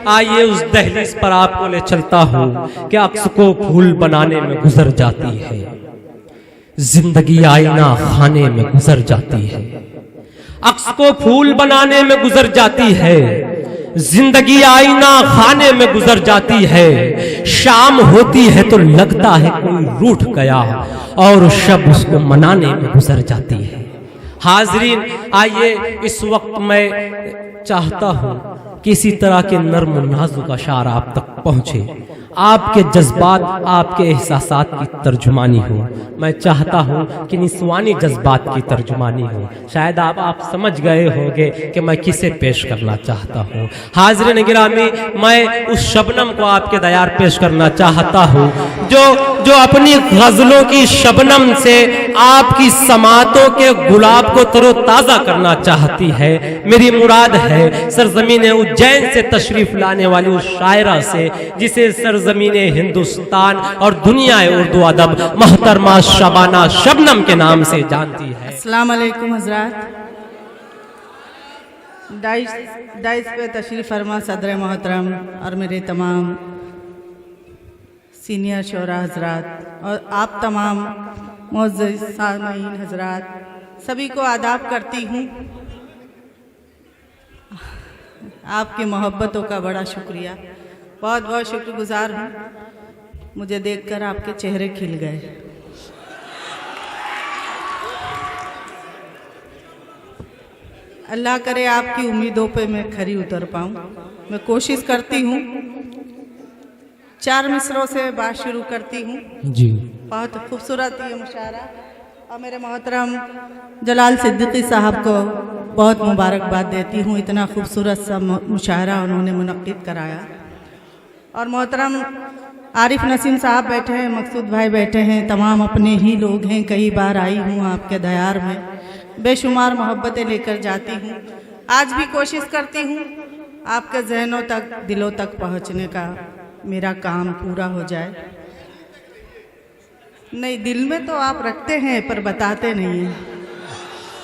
आइए उस दहलीज पर आपको ले चलता हूँ कि अक्स को फूल बनाने में गुजर जाती है, जिंदगी आईना खाने में गुजर जाती है। अक्स को फूल बनाने में गुजर जाती है, जिंदगी आईना खाने में गुजर जाती है। शाम होती है तो लगता है कोई रूठ गया और शब उसको मनाने में गुजर जाती है। हाजरीन, आइए इस वक्त मैं चाहता हूं कि इसी तरह के नर्म नाजुक अशार आप तक पहुंचे, आपके जज्बात, आपके एहसासात की तर्जुमानी हो। मैं चाहता हूं कि निस्वानी जज्बात की तर्जुमानी हो। शायद आप समझ गए होंगे कि मैं किसे पेश करना चाहता हूं। हाज़िरीन गिरामी, मैं उस शबनम को आपके दयार पेश करना चाहता हूं जो अपनी गजलों की शबनम से आपकी समातों के गुलाब को तरोताज़ा करना चाहती है। मेरी मुराद है सरजमीन उज्जैन से तशरीफ लाने वाली उस शायरा से जिसे सरजमीन हिंदुस्तान और दुनिया उर्दू अदब मोहतरमा शबाना शबनम के नाम से जानती है। अस्सलाम वालेकुम हज़रात। दाइस पे तशरीफ़ फरमा सदर मोहतरम और मेरे तमाम सीनियर शोरा हज़रात और आप तमाम मुअज़्ज़ज़ सामीन हज़रात, सभी को आदाब करती हूँ। आपकी मोहब्बतों का बड़ा शुक्रिया, बहुत बहुत शुक्रगुजार हूँ। मुझे देखकर आपके चेहरे खिल गए। अल्लाह करे आपकी उम्मीदों पे मैं खरी उतर पाऊँ। मैं कोशिश करती हूँ। 4 मिसरों से बात शुरू करती हूँ जी। बहुत खूबसूरत ये मुशायरा और मेरे मोहतरम जलाल सिद्दीकी साहब को बहुत मुबारकबाद देती हूँ। इतना खूबसूरत सा मुशायरा उन्होंने मुनक्किद कराया। और मोहतरम आरिफ नसीम साहब बैठे हैं, मकसूद भाई बैठे हैं, तमाम अपने ही लोग हैं। कई बार आई हूँ आपके दयार में, बेशुमार मोहब्बतें लेकर जाती हूँ। आज भी कोशिश करती हूँ आपके जहनों तक, दिलों तक पहुँचने का मेरा काम पूरा हो जाए। नहीं, दिल में तो आप रखते हैं पर बताते नहीं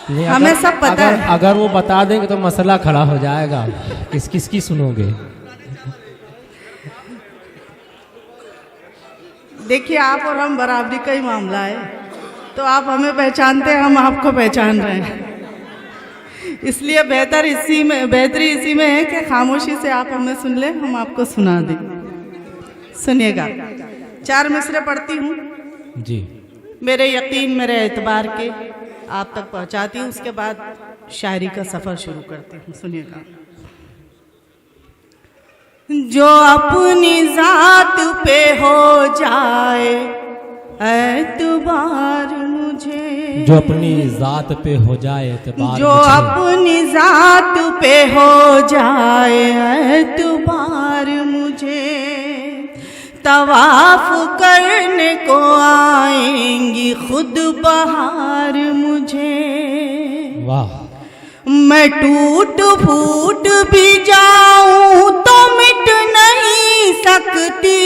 हैं। हमें सब पता है। अगर वो बता देंगे तो मसला खड़ा हो जाएगा। किसकी सुनोगे? देखिए, आप और हम बराबरी का ही मामला है। तो आप हमें पहचानते हैं, हम आपको पहचान रहे हैं। इसलिए बेहतरी इसी में है कि खामोशी से आप हमें सुन लें, हम आपको सुना दें। सुनिएगा, 4 मिसरे पढ़ती हूँ जी। मेरे यकीन मेरे एतबार के आप तक पहुँचाती हूँ। उसके बाद शायरी का सफ़र शुरू करती हूँ। सुनिएगा। जो अपनी ज़ात पे हो जाए एतबार मुझे, जो अपनी ज़ात पे हो जाए एतबार, जो अपनी ज़ात पे हो जाए एतबार मुझे, तवाफ करने को आएंगी खुद बहार मुझे। वाह। मैं टूट फूट भी जाऊं तो मिट नहीं सकती,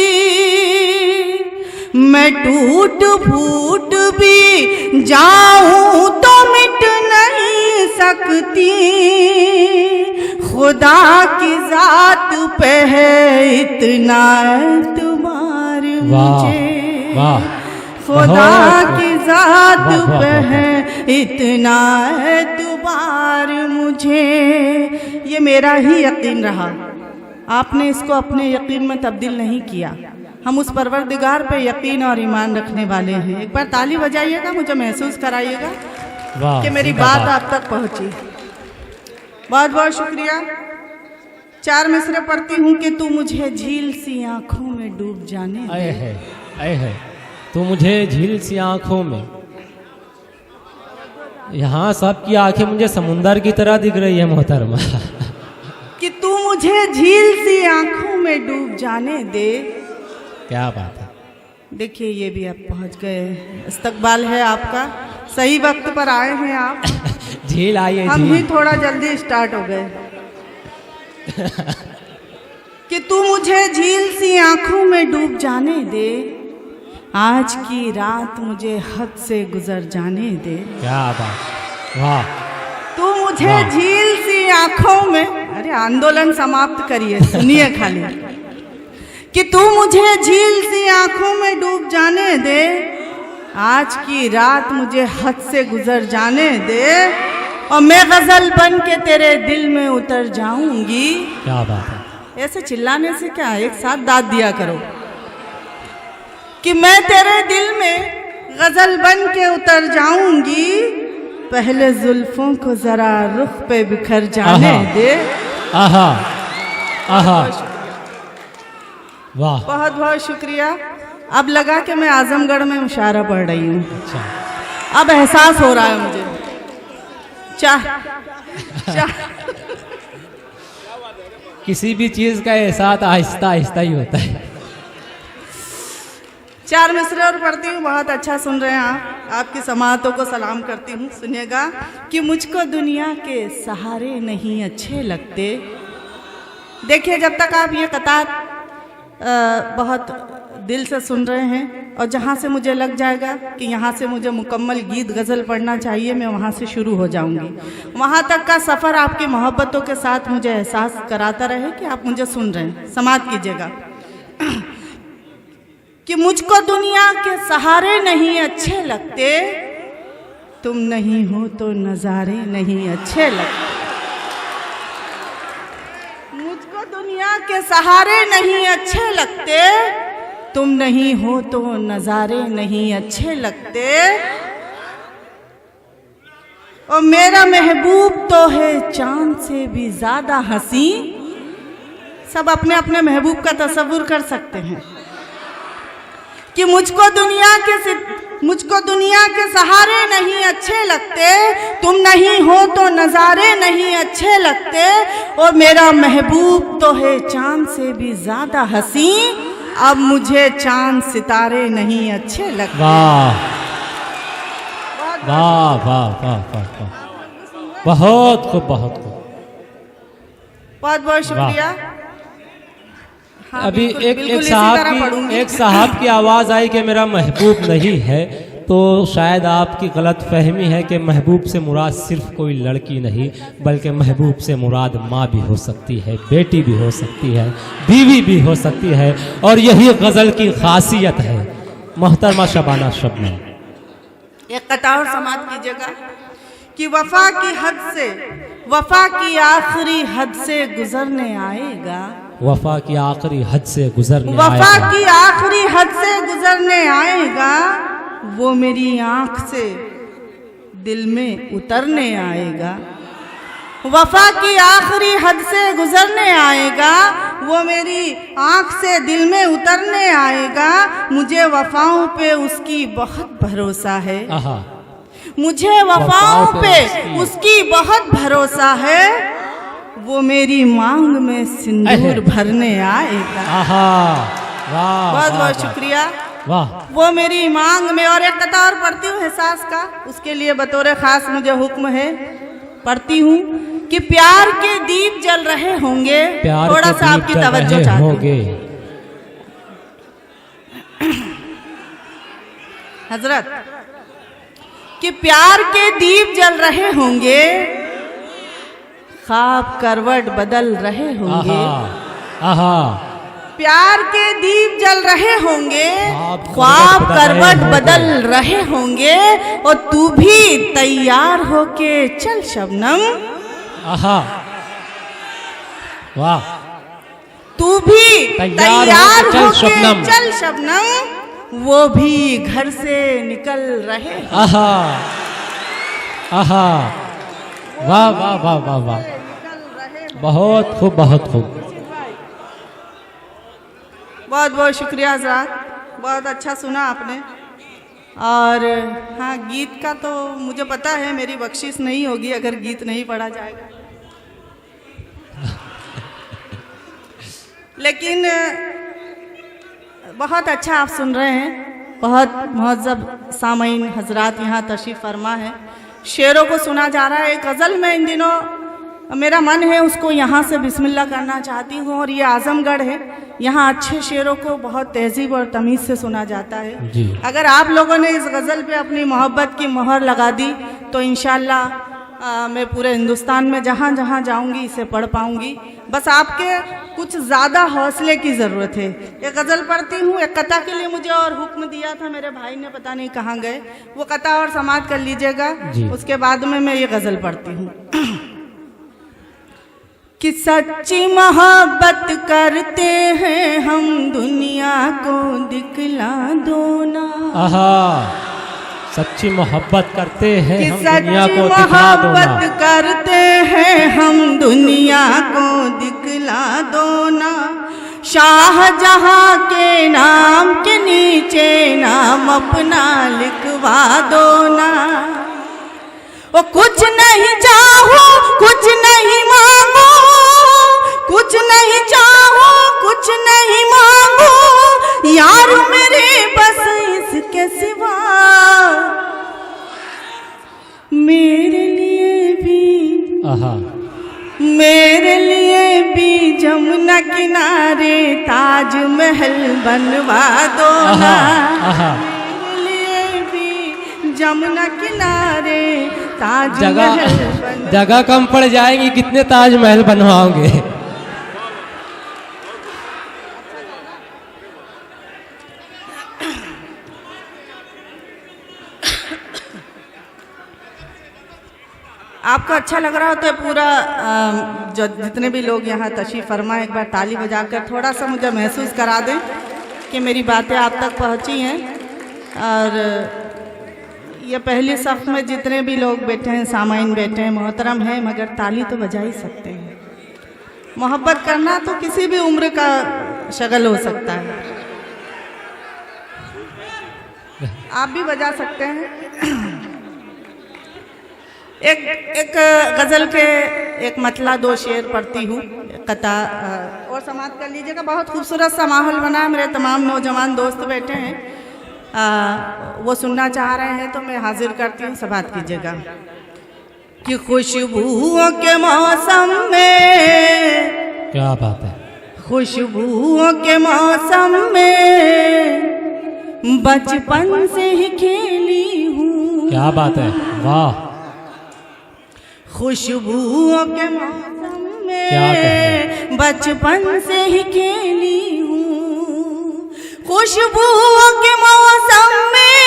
मैं टूट फूट भी जाऊं तो मिट नहीं सकती। खुदा की ज़ात पे है इतना एतबार मुझे। वाह। खुदा की ज़ात पे है इतना एतबार मुझे। ये मेरा ही यकीन रहा, आपने इसको अपने यकीन में तब्दील नहीं किया। हम उस परवरदिगार पे यकीन और ईमान रखने वाले हैं। एक बार ताली बजाइएगा, मुझे महसूस कराइएगा कि मेरी बात आप तक पहुंची। बहुत बहुत शुक्रिया। 4 मिसरे पढ़ती हूँ कि तू मुझे झील सी आँखों में डूब जाने दे। आए है तू मुझे झील सी आँखों में। यहाँ सबकी आंखें मुझे समुंदर की तरह दिख रही है मोहतरमा। कि तू मुझे झील सी आँखों में डूब जाने दे। क्या बात है। देखिए, ये भी आप पहुंच गए। इस्तकबाल है आपका, सही वक्त पर आए हैं आप। झील आई है। हम ही थोड़ा जल्दी स्टार्ट हो गए। कि तू मुझे झील सी आंखों में डूब जाने दे, आज की रात मुझे हद से गुजर जाने दे। क्या बात। वाह। तू मुझे वाह। झील सी आंखों में, अरे आंदोलन समाप्त करिए, सुनिए खाली, कि तू मुझे झील सी आंखों में डूब जाने दे, आज की रात मुझे हद से गुजर जाने दे, और मैं गजल बन के तेरे दिल में उतर जाऊंगी। क्या बात है। ऐसे चिल्लाने से क्या, एक साथ दाद दिया करो, कि मैं तेरे दिल में गजल बन के उतर जाऊंगी, पहले जुल्फों को जरा रुख पे बिखर जाने आहा। दे। आहा आहा वाह। बहुत बहुत शुक्रिया। अब लगा कि मैं आजमगढ़ में मुशायरा पढ़ रही हूँ, अच्छा अब एहसास हो रहा है मुझे। चाह किसी भी चीज का एहसास आहिस्ता आहिस्ता ही होता है। 4 मिसरे और पढ़ती हूँ। बहुत अच्छा सुन रहे हैं आप, आपकी समाअतों को सलाम करती हूँ। सुनिएगा कि मुझको दुनिया के सहारे नहीं अच्छे लगते। देखिए, जब तक आप ये कतार बहुत दिल से सुन रहे हैं, और जहाँ से मुझे लग जाएगा कि यहाँ से मुझे मुकम्मल गीत गज़ल पढ़ना चाहिए, मैं वहाँ से शुरू हो जाऊँगी। वहाँ तक का सफ़र आपकी मोहब्बतों के साथ मुझे एहसास कराता रहे कि आप मुझे सुन रहे हैं। समाअत कीजिएगा कि मुझको दुनिया के सहारे नहीं अच्छे लगते, तुम नहीं हो तो नज़ारे नहीं अच्छे लगते। मुझको दुनिया के सहारे नहीं अच्छे लगते, तुम नहीं हो तो नज़ारे नहीं अच्छे लगते, और मेरा महबूब तो है चांद से भी ज़्यादा हंसी। सब अपने अपने महबूब का तसव्वुर कर सकते हैं कि मुझको दुनिया के सहारे नहीं अच्छे लगते, तुम नहीं हो तो नज़ारे नहीं अच्छे लगते, और मेरा महबूब तो है चांद से भी ज़्यादा हंसी, अब मुझे चांद सितारे नहीं अच्छे लगते। वाह वाह वाह वाह वाह वाह, बहुत खूब बहुत खूब। बहुत बहुत शुक्रिया। हाँ, अभी बिल्कुल, एक बिल्कुल एक इसी साहब तरह की पढ़ूंगी। एक साहब की आवाज़ आई कि मेरा महबूब नहीं है, तो शायद आपकी गलत फहमी है कि महबूब से मुराद सिर्फ कोई लड़की नहीं, बल्कि महबूब से मुराद माँ भी हो सकती है, बेटी भी हो सकती है, बीवी भी हो सकती है, और यही गज़ल की खासियत है। मोहतरमा शबाना शबनम, एक कतार समाप्त कीजिएगा कि वफा की हद से, वफा की आखिरी हद से गुजरने आएगा, वफा की आखिरी हद से गुजरने वफा आएगा, की आखिरी हद से गुजरने आएगा, वो मेरी आंख से दिल में उतरने आएगा। वफा की आखिरी हद से गुजरने आएगा, वो मेरी आंख से दिल में उतरने आएगा, मुझे वफाओं पे उसकी बहुत भरोसा है, आहा, मुझे वफाओं पे उसकी बहुत भरोसा है, वो मेरी मांग में सिंदूर भरने आएगा। आहा, वाह, बहुत वाह, बहुत वाह, शुक्रिया। वाह, वो मेरी मांग में, और एक कतार पढ़ती हूँ एहसास का, उसके लिए बतौर खास मुझे हुक्म है, पढ़ती हूँ कि प्यार के दीप जल रहे होंगे। प्यार थोड़ा के सा दीप आपकी जल तवज्जो रहे चाहती हूँ होंगे। हजरत, कि प्यार के दीप जल रहे होंगे, ख्वाब करवट बदल रहे होंगे। आहा, आहा, प्यार के दीप जल रहे होंगे, ख्वाब ख्वाब करवट करवट बदल रहे होंगे, और तू भी तैयार होके चल शबनम, आहा, वाह, तू भी तैयार होके चल होके शबनम। चल शबनम, वो भी घर से निकल रहे। आहा, आहा, वाह वाह वाह वाह वाह, बहुत खूब बहुत खूब। बहुत बहुत शुक्रिया हज़रात, बहुत अच्छा सुना आपने। और हाँ, गीत का तो मुझे पता है मेरी बख्शिश नहीं होगी अगर गीत नहीं पढ़ा जाएगा, लेकिन बहुत अच्छा आप सुन रहे हैं। बहुत मुहज़्ज़ब सामईन हजरात यहाँ तशरीफ़ फरमा है, शेरों को सुना जा रहा है। एक गज़ल में इन दिनों मेरा मन है उसको यहाँ से बिस्मिल्लाह करना चाहती हूँ, और ये आज़मगढ़ है, यहाँ अच्छे शेरों को बहुत तहजीब और तमीज़ से सुना जाता है जी। अगर आप लोगों ने इस गज़ल पे अपनी मोहब्बत की मोहर लगा दी तो इंशाअल्लाह मैं पूरे हिंदुस्तान में जहाँ जहाँ जाऊँगी इसे पढ़ पाऊँगी। बस आपके कुछ ज़्यादा हौसले की ज़रूरत है। एक गज़ल पढ़ती हूँ। एक कथा के लिए मुझे और हुक्म दिया था मेरे भाई ने, पता नहीं कहाँ गए। वो कथा और समाप्त कर लीजिएगा, उसके बाद में मैं ये गज़ल पढ़ती हूँ। कि सच्ची मोहब्बत करते हैं हम, दुनिया को दिखला दो ना। आहा, सच्ची मोहब्बत करते हैं कि हम, दुनिया को दिखला दो ना। मोहब्बत करते हैं हम, दुनिया को दिखला दो ना। शाहजहां के नाम के नीचे नाम अपना लिखवा दो ना। वो कुछ नहीं चाहो, कुछ नहीं मांगो, कुछ नहीं चाहो, कुछ नहीं मांगो यार मेरे, बस इसके सिवा मेरे लिए भी, आहा, मेरे लिए भी जमुना किनारे ताजमहल बनवा दो ना। आहा, मेरे लिए भी जमुना किनारे ताजमहल जगह जगह कम पड़ जाएगी, कितने ताजमहल बनवाओगे। आपको अच्छा लग रहा हो तो पूरा जो जितने भी लोग यहाँ तशरीफ़ फरमा एक बार ताली बजाकर थोड़ा सा मुझे महसूस करा दें कि मेरी बातें आप तक पहुँची हैं। और ये पहली सफ़ में जितने भी लोग बैठे हैं, सामाइन बैठे हैं, मोहतरम हैं, मगर ताली तो बजा ही सकते हैं। मोहब्बत करना तो किसी भी उम्र का शगल हो सकता है, आप भी बजा सकते हैं। एक गज़ल के एक मतला दो शेर पढ़ती हूँ, कथा और समाप्त कर लीजिएगा। बहुत खूबसूरत सा माहौल बना है, मेरे तमाम नौजवान दोस्त बैठे हैं, वो सुनना चाह रहे हैं तो मैं हाजिर करती हूँ, समाप्त कीजिएगा। कि खुशबुओं के मौसम में, क्या बात है, खुशबुओं के मौसम में बचपन से ही खेली हूँ। क्या बात है, वाह। खुशबुओं के मौसम में बचपन से ही खेली हूँ। खुशबुओं के मौसम में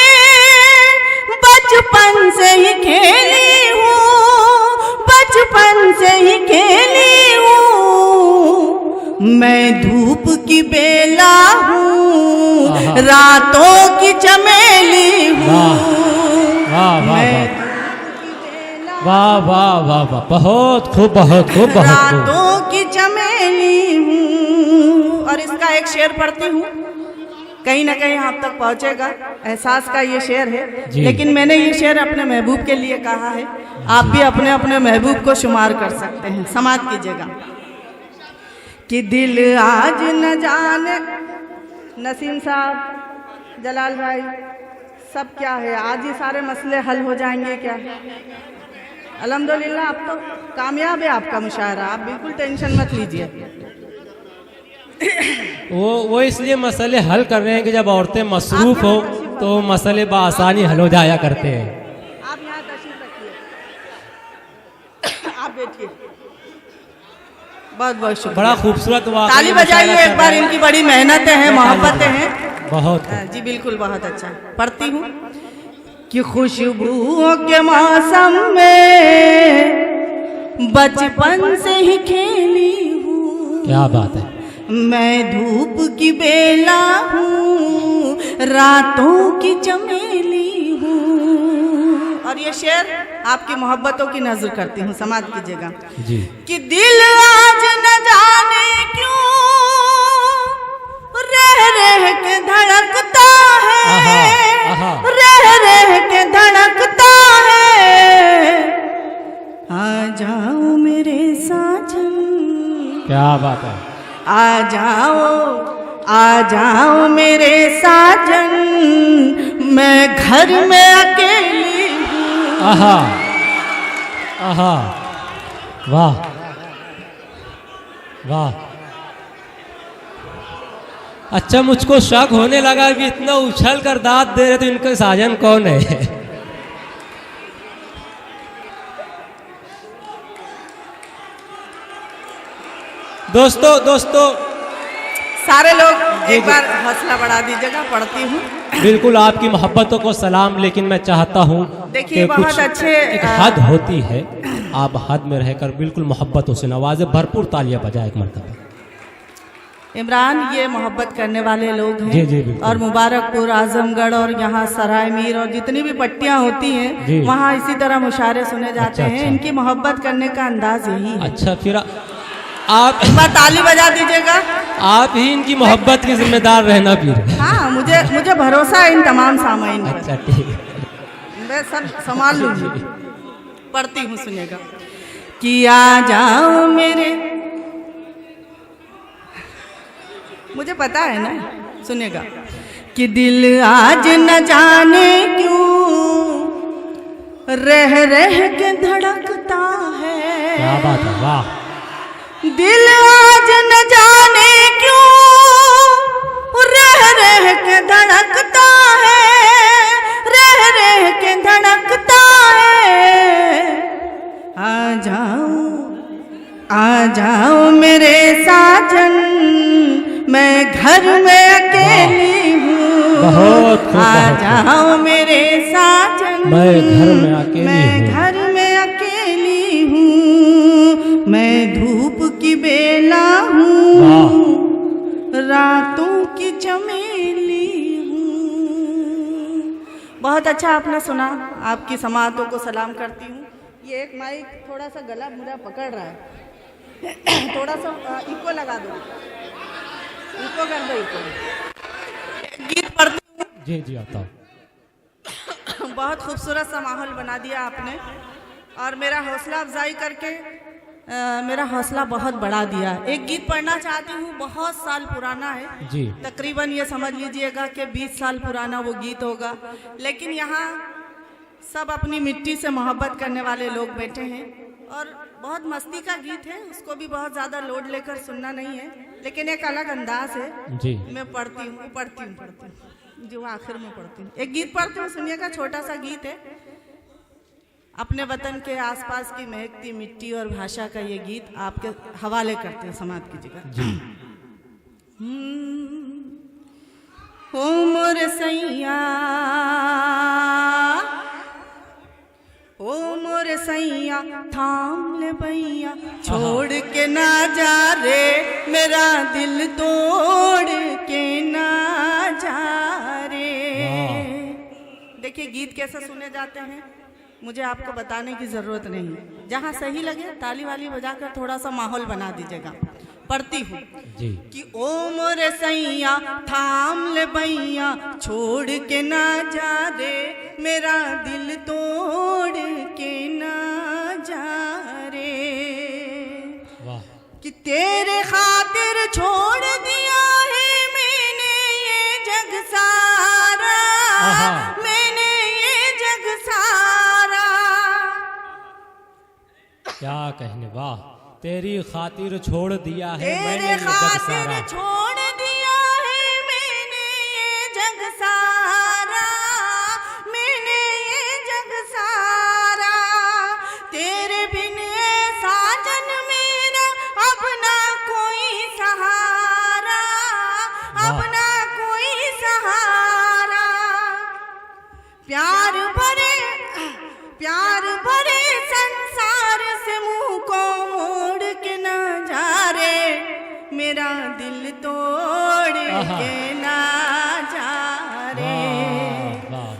बचपन से ही खेली हूँ, बचपन से ही खेली हूँ। मैं धूप की बेला हूँ, रातों की चमेली हूँ। वाह वाह वाह वाह, बहुत खूब, बहुत खूब, बहुत खूब। रातों की चमेली हूँ। और इसका एक शेर पढ़ती हूँ, कहीं ना कहीं आप तक पहुँचेगा। एहसास का ये शेर है, लेकिन मैंने ये शेर अपने महबूब के लिए कहा है, आप भी अपने अपने महबूब को शुमार कर सकते हैं। समाप्त कीजिएगा। कि दिल आज न जाने, नसीम साहब, जलाल भाई, सब क्या है, आज ही सारे मसले हल हो जाएंगे क्या? अल्हम्दुलिल्लाह, आप तो कामयाब है आपका मुशायरा, आप बिल्कुल टेंशन मत लीजिए। वो इसलिए मसले हल कर रहे हैं कि जब औरतें मसरूफ हो तो मसले बआसानी हल हो जाया करते हैं। आप यहाँ तशरीफ रखिए, आप बैठिए। बहुत बहुत शुक्रिया, बड़ा खूबसूरत वाक़या, ताली बजाइए एक बार। इनकी बड़ी मेहनतें हैं, मोहब्बतें हैं, बहुत जी बिल्कुल, बहुत अच्छा। पढ़ती हूँ कि खुशबुओं के मौसम में बचपन से ही खेली हूँ। क्या बात है। मैं धूप की बेला हूँ, रातों की चमेली हूँ। और ये शेर आपकी मोहब्बतों की नजर करती हूँ, समाप्त कीजिएगा जी। कि दिल आज न जाने क्यों रह रह के धड़कता है, रह रह के धड़कता है। आ जाओ मेरे साजन, क्या बात है, आ जाओ मेरे साजन, मैं घर में अकेली हूँ। आहा आहा, वाह वाह। अच्छा, मुझको शक होने लगा कि इतना उछल कर दाद दे रहे तो इनका साजन कौन है। दोस्तों सारे लोग एक बार हौसला बढ़ा दीजिएगा, पढ़ती हूँ। बिल्कुल आपकी मोहब्बतों को सलाम, लेकिन मैं चाहता हूँ देखिए, कि बहुत कुछ अच्छे एक हद होती है, आप हद में रहकर बिल्कुल मोहब्बतों से नवाजे, भरपूर तालियां बजाए एक मरतबा। इमरान, ये मोहब्बत करने वाले लोग जी, हैं। जी, बिल्कुल। और मुबारकपुर, आजमगढ़ और यहाँ सराय मीर और जितनी भी पट्टियाँ होती जी। हैं वहाँ इसी तरह मुशायरे सुने जाते हैं। अच्छा। इनकी मोहब्बत करने का अंदाज यही है। अच्छा, फिर आप एक बार ताली बजा दीजिएगा। आप ही इनकी मोहब्बत के जिम्मेदार रहना फिर। हाँ, मुझे भरोसा है इन तमाम सामाइन पर। अच्छा ठीक है। मैं सब संभाल लूंगी। पढ़ती हूँ, सुनिएगा। कि आ जाओ मेरे, मुझे पता है ना, सुनिएगा। कि दिल आज न जाने क्यों रह रह के धड़कता है। क्या बात है, वाह। दिल आज न जाने क्यों रह रह के धड़कता है, रह रह के धड़कता है। आ जाओ मेरे साजन, मैं घर में अकेली हूँ। बहुत खूब, आ बहुत जाओ मेरे साजन, मैं घर में अकेली मैं हूँ। घर में अकेली हूँ। मैं धूप की बेला हूँ, रातों की चमेली हूँ। बहुत अच्छा आपने सुना। आपकी समातों को सलाम करती हूँ। ये एक माइक थोड़ा सा गला मेरा पकड़ रहा है, थोड़ा सा इको लगा दो, इको कर दो, इको। गीत पढ़ती हूँ। जी जी, आता हूँ। बहुत खूबसूरत सा माहौल बना दिया आपने और मेरा हौसला अफजाई करके मेरा हौसला बहुत बढ़ा दिया। एक गीत पढ़ना चाहती हूँ, बहुत साल पुराना है जी। तकरीबन ये समझ लीजिएगा कि 20 साल पुराना वो गीत होगा। लेकिन यहाँ सब अपनी मिट्टी से मोहब्बत करने वाले लोग बैठे हैं और बहुत मस्ती का गीत है, उसको भी बहुत ज़्यादा लोड लेकर सुनना नहीं है, लेकिन एक अलग अंदाज है जी। मैं पढ़ती हूँ जो आखिर में पढ़ती हूँ। एक गीत पढ़ती हूँ, सुनिएगा। छोटा सा गीत है, अपने वतन के आसपास की महकती मिट्टी और भाषा का ये गीत आपके हवाले करते हैं, समाप्त कीजिएगा। जी। हो मोर सैया, ओ मोर सैया, थाम ले भैया, छोड़ के ना जा रे, मेरा दिल तोड़ के ना जा रे। देखिए गीत कैसे सुने जाते हैं, मुझे आपको बताने की जरूरत नहीं। जहाँ सही लगे ताली वाली बजाकर थोड़ा सा माहौल बना दीजिएगा। पढ़ती हूँ जी। कि ओ मोर सैया, थाम ले भैया, छोड़ के ना जा रे, मेरा दिल तोड़ के ना जा रे। वाह। कि तेरे खातिर छोड़ दिया है मैंने ये जग सारा, मैंने ये जग सारा। क्या कहने, वाह। तेरी खातिर छोड़ दिया है मैंने तेरे ये जग खातिर सारा, छोड़ दिया है मैंने ये जग सारा, मैंने ये जग सारा। तेरे बिन साजन मेरा अपना कोई सहारा, अपना कोई सहारा। प्यार भरे संसार से मुंह को मोड़ के ना जा रे, मेरा दिल तोड़ के ना जा रे।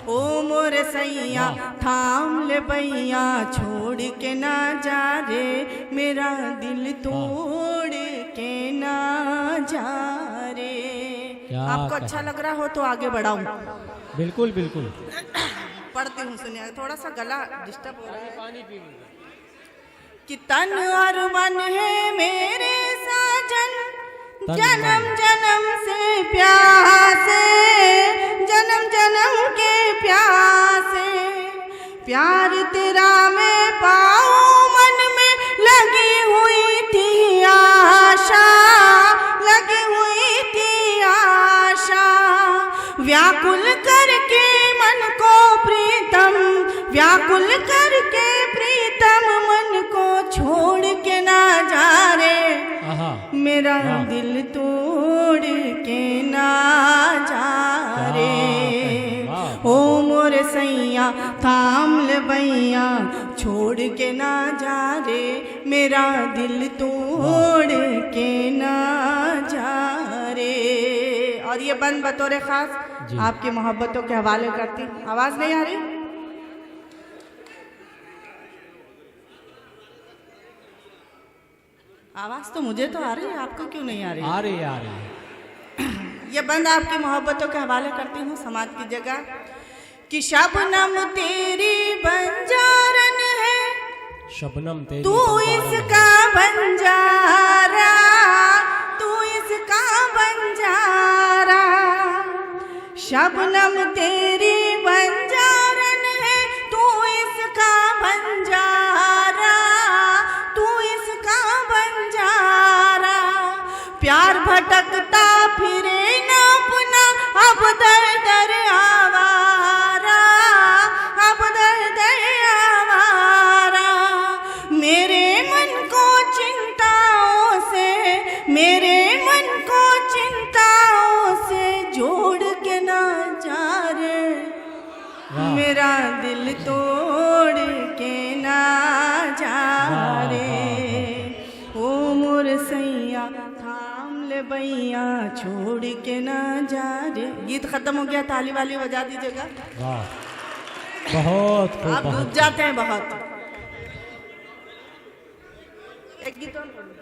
ओ मोर सैया, थाम ले भैया, छोड़ के ना जा रे, मेरा दिल तोड़ के ना जा रे। आपको अच्छा लग रहा हो तो आगे बढ़ाऊं। बिल्कुल बिल्कुल। पढ़ती हूँ, सुनिए। थोड़ा सा गला डिस्टर्ब हो रहा है। पानी पी कि तन और मन है मेरे साजन, जन्म जन्म से प्यासे, जन्म जन्म के प्यासे। प्यार तेरा मैं पाऊं, मन में लगी हुई थी आशा, लगी हुई थी आशा। व्याकुल करके मन को प्रीतम, व्याकुल करके प्रीतम मन को छोड़ के ना जा रे, मेरा दिल तोड़ के ना जा रे। ओ मोरे सैया थाम ले बैया छोड़ के ना जा रे, मेरा दिल तोड़ के ना जा रे। और ये बंद बतौर खास आपकी मोहब्बतों के हवाले करती। आवाज नहीं आ रही? आवाज तो मुझे तो आ रही है, आपको क्यों नहीं आ रही? आ रही है। ये बंद आपकी मोहब्बतों के हवाले करती हूँ समाज की जगह कि शबनम तेरी बंजारन है, शबनम तेरी तू इसका बंजारा, तू इसका बंजारा। शबनम तेरी बंजारन है, तू इसका बंजारा, तू इसका बंजारा। प्यार भटकता फिरे ना अपना, अब दर दर आवारा, अब दर दर आवारा। मेरे मन को चिंताओं से, मेरे मन को चिंताओं से जोड़ के ना जा रे, मेरा दिल तोड़ के ना जा रे। ओ मोर सैया थाम ले बैया छोड़ के ना जा रे। गीत खत्म हो गया, ताली वाली बजा दीजिएगा। वाह, बहुत खूब, आप डूब जाते हैं बहुत। एक गीत और बोलो।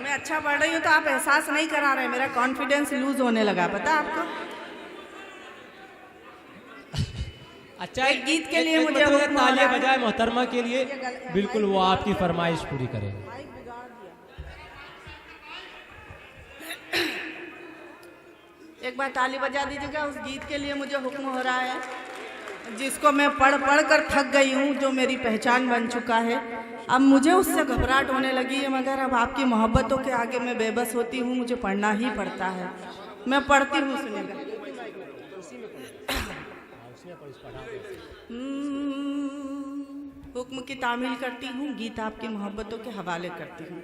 मैं अच्छा पढ़ रही हूँ तो आप एहसास नहीं करा रहे, मेरा कॉन्फिडेंस लूज होने लगा, पता आपको? अच्छा, एक गीत के लिए मुझे तालियां बजाए मोहतरमा के लिए, बिल्कुल वो आपकी फरमाइश पूरी करेंगे। एक बार ताली बजा दीजिएगा, उस गीत के लिए मुझे हुक्म हो रहा है जिसको मैं पढ़ पढ़ कर थक गई हूँ, जो मेरी पहचान बन चुका है। अब मुझे उससे घबराहट होने लगी है, मगर अब आपकी मोहब्बतों के आगे मैं बेबस होती हूँ, मुझे पढ़ना ही पड़ता है। मैं पढ़ती हूँ, सुनिएगा। हुक्म की तामील करती हूँ, गीत आपकी मोहब्बतों के हवाले करती हूँ।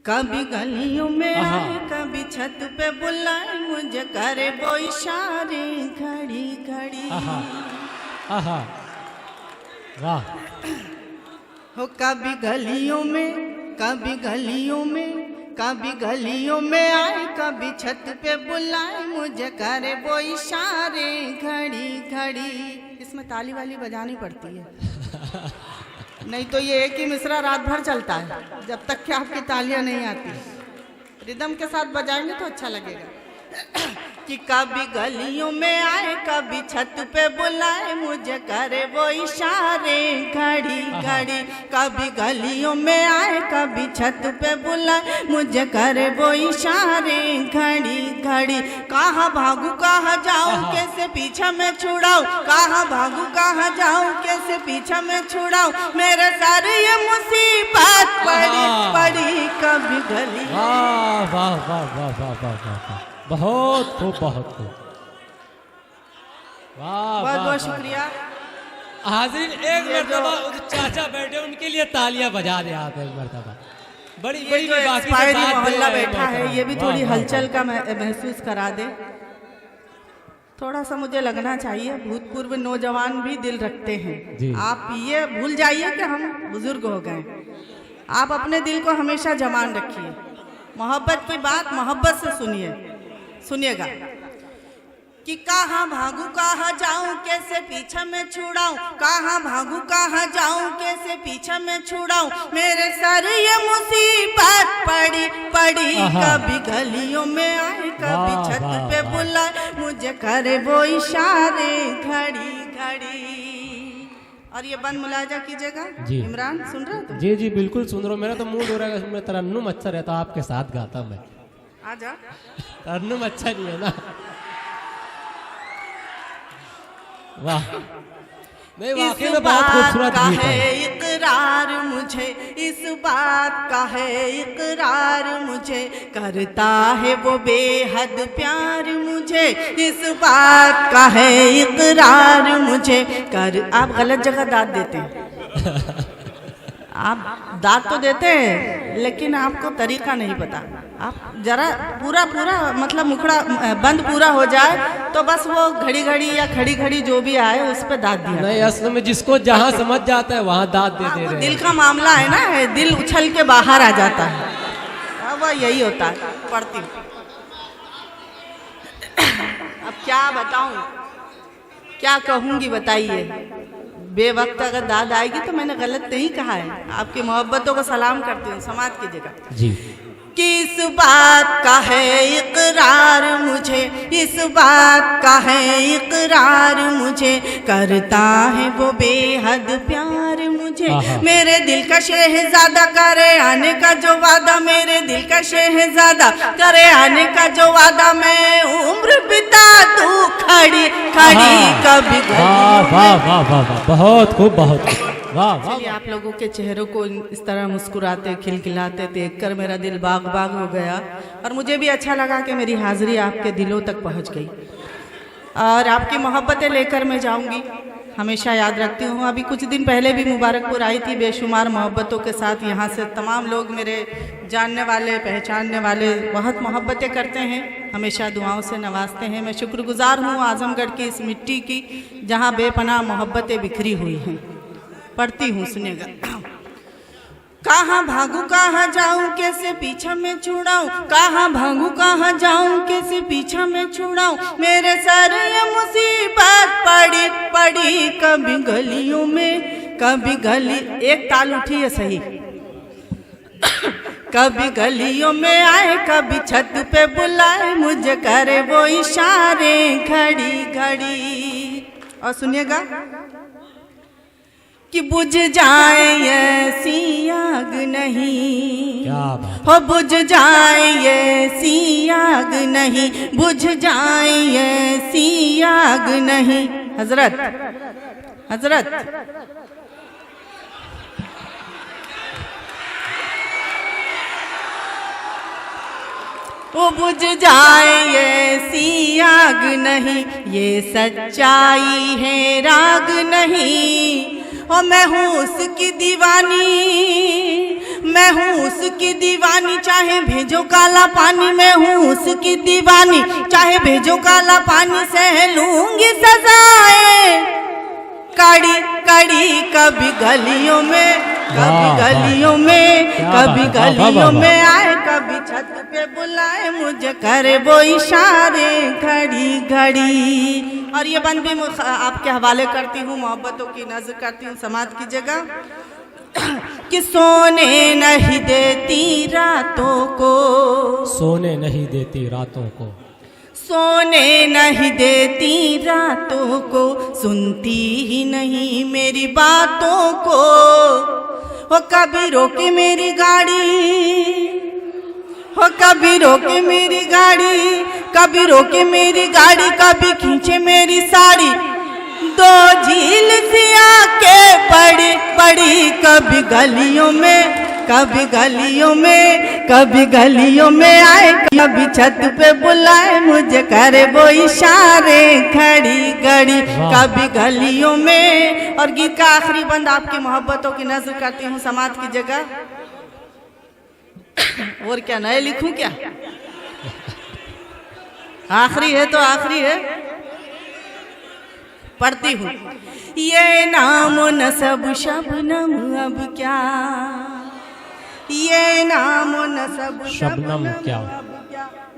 कभी गलियों में आए, कभी छत पे बुलाए, मुझे करे वो इशारे घड़ी घड़ी। वाह। हो कभी गलियों में, कभी गलियों में, कभी गलियों में आए, कभी छत पे बुलाए, मुझे करे वो इशारे घड़ी घड़ी। इसमें ताली वाली बजानी पड़ती है, नहीं तो ये एक ही मिसरा रात भर चलता है, जब तक कि आपकी तालियां नहीं आती। रिदम के साथ बजाएंगे तो अच्छा लगेगा। कि कभी गलियों में आए, कभी छत पे बुलाए, मुझे करे वो इशारे घड़ी घड़ी। कभी गलियों में आए, कभी छत पे बुलाए, मुझे करे वो इशारे घड़ी घड़ी। कहाँ भागू कहाँ जाऊँ, कैसे पीछा में छुड़ाऊँ, कहाँ भागू कहाँ जाऊँ, कैसे पीछा में छुड़ाऊँ, मेरे सर ये मुसीबत पड़ी पड़ी कभी गली। वाह वाह वाह वाह वाह वाह वाह, बहुत खूब, बहुत खूब। वाह, बहुत बहुत शुक्रिया। हाजिर, एक मरतबा चाचा बैठे, उनके लिए तालियां बजा दे आप एक मरतबा। बड़ी बड़ी बाकी मोहल्ला बैठा है, ये भी थोड़ी हलचल का महसूस करा दे। थोड़ा सा मुझे लगना चाहिए, भूतपूर्व नौजवान भी दिल रखते हैं। आप ये भूल जाइए कि हम बुजुर्ग हो गए। आप अपने दिल को हमेशा जमान रखिए। मोहब्बत की बात मोहब्बत से सुनिए, सुनिएगा। कि कहाँ भागू कहाँ जाऊँ, कैसे पीछे में छुड़ाऊँ, कहाँ भागू कहाँ जाऊँ, कैसे पीछे में छुड़ाऊँ, मेरे सर ये मुसीबत पड़ी पड़ी। कभी गलियों में आए, कभी छत पे बुलाए, मुझे करे वो इशारे घड़ी घड़ी। और ये बंद मुलाजा कीजिएगा। इमरान सुन रहे हो? जी जी बिल्कुल सुन रहा हूँ। मेरा तो मूड हो रहा है, मेरा तरन्नुम अच्छा रहता, आपके साथ गाता मैं। आजा। तरन्नुम अच्छा नहीं है ना। वाह। नहीं, वाकई इस में बहुत बात खूबसूरत का गीत है है। इकरार मुझे, इस बात का है इकरार मुझे, करता है वो बेहद प्यार मुझे, इस बात का है इकरार मुझे कर। आप गलत जगह दाद देते हैं। आप दाद तो देते हैं लेकिन आपको तरीका नहीं पता। आप जरा पूरा पूरा मतलब मुखड़ा बंद पूरा हो जाए तो बस वो घड़ी घड़ी या खड़ी खड़ी जो भी आए उस पर दाद दिया। नहीं, असल में जिसको जहाँ समझ जाता है वहाँ दाद दे दे वो रहे दिल हैं। का मामला है ना, दिल उछल के बाहर आ जाता है। अब वह यही होता है। पढ़ती हूँ। अब क्या बताऊं, क्या कहूंगी बताइए। बेवक्त अगर दाद आएगी तो मैंने गलत नहीं कहा है। आपकी मोहब्बतों को सलाम करती हूँ समाज की जगह। जी। किस बात का है इकरार मुझे, इस बात का है इकरार मुझे, करता है वो बेहद प्यार मुझे, मेरे दिल का शहजादा करे आने का जो वादा, मेरे दिल का शहजादा करे आने का जो वादा, मैं उम्र बिता दूं खड़ी खड़ी कभी वाह वाह वाह वाह वाह, बहुत खूब, बहुत खूब, वाह वाह। चलिए, आप लोगों के चेहरों को इस तरह मुस्कुराते खिलखिलाते देखकर मेरा दिल बाग बाग हो गया और मुझे भी अच्छा लगा कि मेरी हाजिरी आपके दिलों तक पहुंच गई और आपकी मोहब्बतें लेकर मैं जाऊंगी। हमेशा याद रखती हूँ। अभी कुछ दिन पहले भी मुबारकपुर आई थी बेशुमार मोहब्बतों के साथ। यहाँ से तमाम लोग मेरे जानने वाले पहचानने वाले बहुत मोहब्बतें करते हैं, हमेशा दुआओं से नवाजते हैं। मैं शुक्रगुजार हूँ आजमगढ़ की इस मिट्टी की जहाँ बेपनाह मोहब्बतें बिखरी हुई हैं। पढ़ती हूँ, सुनेगा। कहाँ भागू कहाँ जाऊँ कैसे पीछा में छुड़ाऊँ, कहाँ भागू कहाँ जाऊँ कैसे पीछा में छुड़ाऊँ, मेरे सर ये मुसीबत पड़ी पड़ी कभी गलियों में कभी गली। एक ताल उठी है सही। कभी गलियों में आए कभी छत पे बुलाए, मुझे करे वो इशारे घड़ी घड़ी। और सुनिएगा कि बुझ जाए ऐसी आग नहीं, क्या बात। हो बुझ जाए ऐसी आग नहीं, बुझ जाए ऐसी आग नहीं। हजरत हजरत वो बुझ जाए ऐसी आग नहीं, ये सच्चाई है राग नहीं। और मैं हूँ उसकी दीवानी, मैं हूँ उसकी दीवानी, चाहे भेजो काला पानी, मैं हूँ उसकी दीवानी, चाहे भेजो काला पानी, सह लूंगी सजाएं कड़ी कड़ी कभी गलियों में कभी गलियों में कभी गलियों में आए, कभी छत पे बुलाए, मुझे करे वो इशारे घड़ी घड़ी। और ये बंद भी आपके हवाले करती हूँ, मोहब्बतों की नज़र करती हूँ समाज की जगह। कि सोने नहीं देती रातों को, सोने नहीं देती रातों को, सोने नहीं देती रातों को, सुनती ही नहीं मेरी बातों को। हो कभी रोके मेरी गाड़ी, हो कभी रोके मेरी गाड़ी, कभी रोके मेरी गाड़ी, कभी खींचे मेरी साड़ी, दो झील सी आंखें पड़ी पड़ी कभी गलियों में कभी गलियों में कभी गलियों में आए, कभी छत पे बुलाए, मुझे करे वो इशारे घड़ी घड़ी कभी गलियों में। और गीत का आखिरी बंद आपकी मोहब्बतों की नजर करती हूँ समाज की जगह। और क्या नए लिखूं क्या? आखिरी है तो आखिरी है। पढ़ती हूँ। ये नाम नसब शबनम अब क्या, ये नाम नसब शबनम क्या,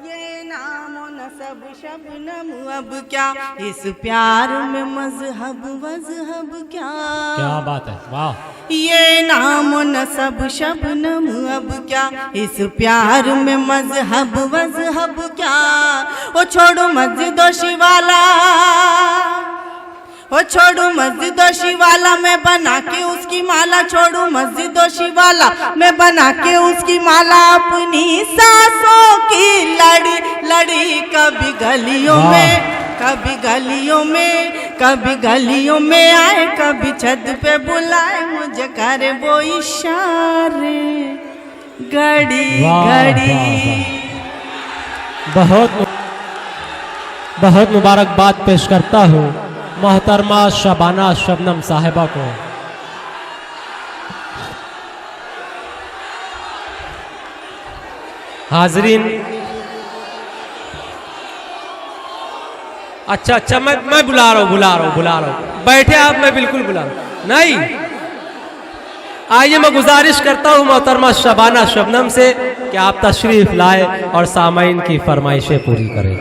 ये नाम नसब शबनम अब क्या, इस प्यार में मजहब वजहब क्या। क्या बात है, वाह। ये नाम नसब शबनम अब क्या, इस प्यार में मजहब वजहब क्या। ओ छोड़ो मस्जिद शिवाला, ओ छोड़ू मस्जिद शिवाला, मैं बना के उसकी माला, छोड़ू मस्जिद शिवाला, मैं बना के उसकी माला, अपनी सांसों की लड़ी लड़ी कभी गलियों में कभी गलियों में कभी गलियों में आए, कभी छत पे बुलाए, मुझे करे वो इशारे घड़ी घड़ी। बहुत मुबारकबाद पेश करता हूँ मोहतरमा शबाना शबनम साहिबा को। हाजरीन, अच्छा मैं बुला रहा हूँ, बैठे आप, मैं बिल्कुल बुला रहा हूँ। नहीं, आइए मैं गुजारिश करता हूँ मोहतरमा शबाना शबनम से कि आप तशरीफ लाए और सामाइन की फरमाइशें पूरी करें।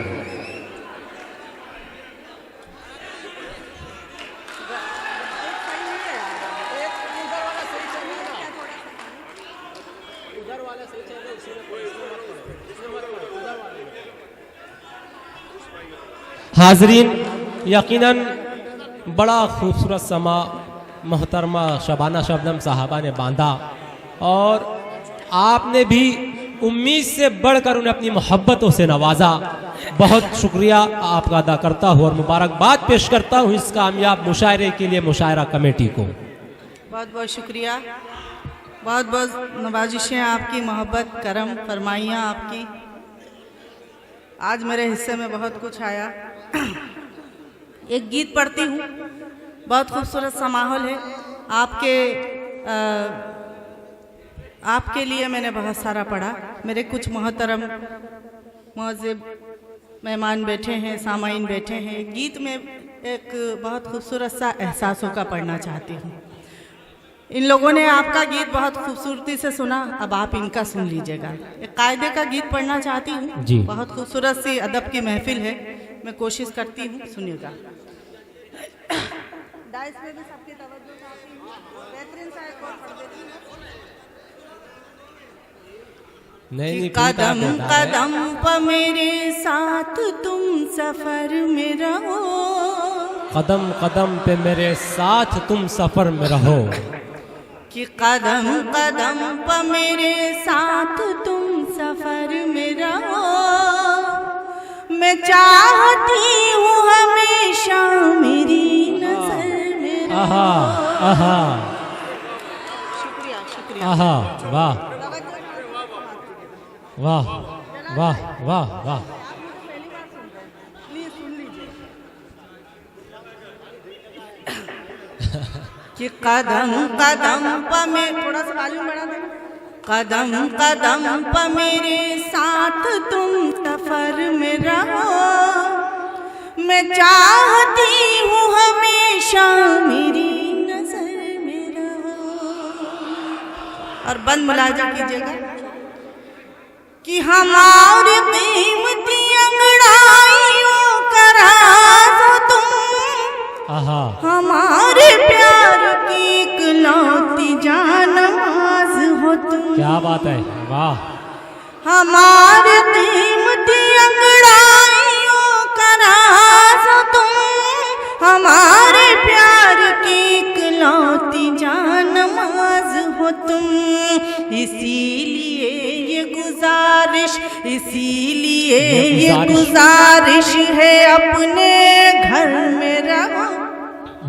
हाजरीन, यकीनन बड़ा खूबसूरत समा मोहतरमा शबाना शबनम साहबा ने बांधा और आपने भी उम्मीद से बढ़कर उन्हें अपनी मोहब्बतों से नवाजा। बहुत शुक्रिया आपका अदा करता हूँ और मुबारकबाद पेश करता हूँ इस कामयाब मुशायरे के लिए मुशायरा कमेटी को। बहुत बहुत शुक्रिया, बहुत बहुत नवाजिशें आपकी, मोहब्बत करम फरमाइयाँ आपकी। आज मेरे हिस्से में बहुत कुछ आया। एक गीत पढ़ती हूँ, बहुत खूबसूरत सा माहौल है। आपके लिए मैंने बहुत सारा पढ़ा। मेरे कुछ मोहतरम मुअज़्ज़िब मेहमान बैठे हैं, सामाइन बैठे हैं। गीत में एक बहुत खूबसूरत सा एहसासों का पढ़ना चाहती हूँ। इन लोगों ने आपका गीत बहुत खूबसूरती से सुना, अब आप इनका सुन लीजिएगा। एक कायदे का गीत पढ़ना चाहती हूँ, बहुत खूबसूरत सी अदब की महफिल है, मैं कोशिश करती हूँ, सुनिएगा। डाइस पे भी सबकी तवज्जो चाहती हूँ, बेहतरीन सा एक और पढ़ देती हूँ। कदम कदम पर मेरे साथ तुम सफर में रहो, कदम कदम पे मेरे साथ तुम सफर में रहो। कि कदम कदम पर मेरे साथ तुम सफर में रहो, मैं चाहती हूँ हमेशा मेरी नजर में रहो। आहा आहा, शुक्रिया शुक्रिया। आहा, वाह वाह वाह वाह वाह। कि कदम कदम पर मैं, थोड़ा सा वॉल्यूम बढ़ा देना। कदम कदम पर मेरे साथ तुम सफर में रहो, मैं चाहती हूँ हमेशा मेरी नजर में रहो। और बंद मुलाजा कीजिएगा कि हमारी कीमती अंगड़ाइयों का राज हो तुम, हमारे प्यार की इकलौती जानमाज हो तुम। क्या बात है, वाह। हमारे कीमती अंगड़ाइयों का राज हो तुम, हमारे प्यार की इकलौती जानमाज हो तुम। इसीलिए ये गुजारिश है अपने घर में रहो,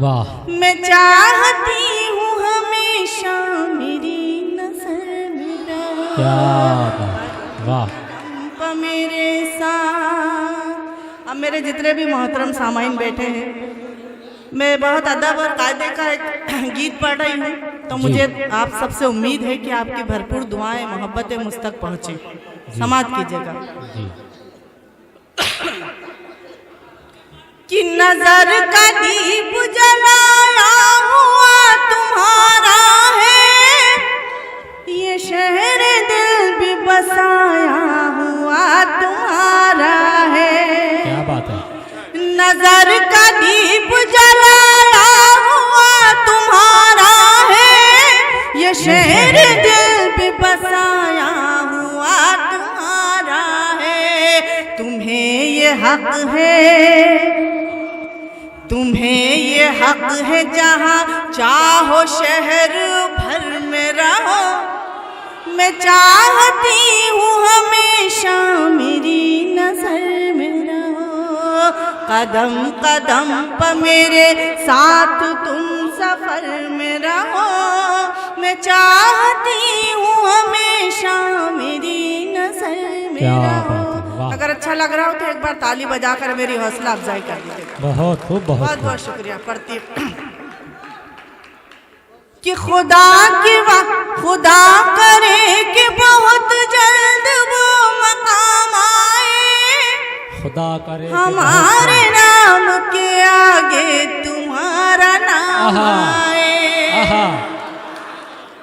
वाह। मैं चाहती हूँ हमेशा मेरी नजर में रहो। क्या बात, वाह। मेरे साथ अब मेरे जितने भी मोहतरम सामाइन बैठे हैं, मैं बहुत अदब और कायदे का एक गीत पढ़ रही हूँ, तो मुझे आप सबसे उम्मीद है कि आपकी भरपूर दुआएं मोहब्बतें मुझ तक पहुँचे। समात कीजिएगा कि नजर का दीप जलाया हुआ तुम्हारा है, ये शहर दिल भी बसाया हुआ तुम्हारा है। क्या बात है। नजर का दीप जलाया हुआ तुम्हारा है, ये शहर दिल भी बसाया हुआ तुम्हारा है। तुम्हें ये हक है जहाँ चाहो शहर भर में रहो, मैं चाहती हूँ हमेशा मेरी नजर में रहो। कदम कदम पर मेरे साथ तुम सफर में रहो, मैं चाहती हूँ हमेशा मेरी नजर में क्या रहो। बात है, वाह। अगर अच्छा लग रहा हो तो एक बार ताली बजाकर मेरी हौसला अफजाई कर दीजिएगा। बहुत खूब, बहुत बहुत खूब। बहुत शुक्रिया। पढ़ती कि खुदा खुदा करे कि बहुत जल्द वो मकाम आए, खुदा करे कि हमारे नाम के आगे तुम्हारा नाम आए। आहा,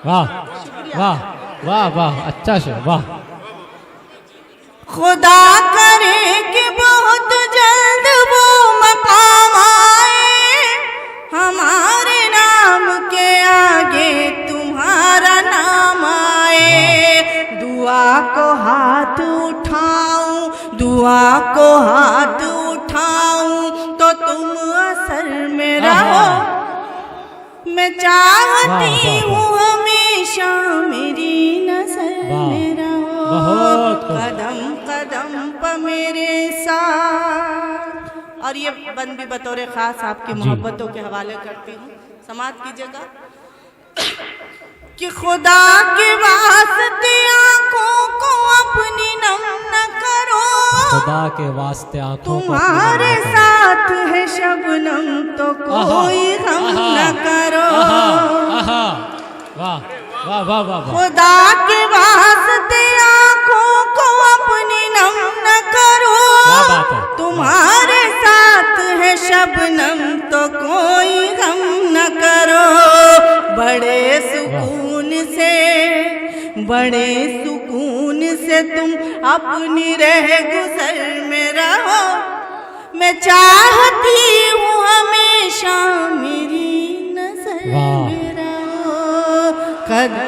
वाह वाह वाह वाह, अच्छा से वाह। खुदा करे कि बहुत जल्द वो मकाम आए, हमारे नाम के आगे तुम्हारा नाम आए। दुआ को हाथ उठाऊं, दुआ को हाथ उठाऊं तो तुम असर में रहो, मैं चाहती हूँ हमेशा मेरी नजर में रहो, कदम कदम पर मेरे साथ। और ये बंद भी बतौर खास आपकी मोहब्बतों के हवाले करती हूँ, समाप्त कीजिएगा। कि खुदा के वास्ते आंखों को अपनी नम न करो, खुदा के वास्ते आंखों को तुम्हारे साथ है शबनम तो कोई गम न करो। वाह वाह वाह वाह। खुदा के वास्ते आंखों को अपनी नम न करो, तुम्हारे साथ है शबनम तो कोई गम न करो। बड़े सुकून से तुम अपनी रह गुजर में रहो, मैं चाहती हूँ हमेशा मेरी नजर में रहो, कदम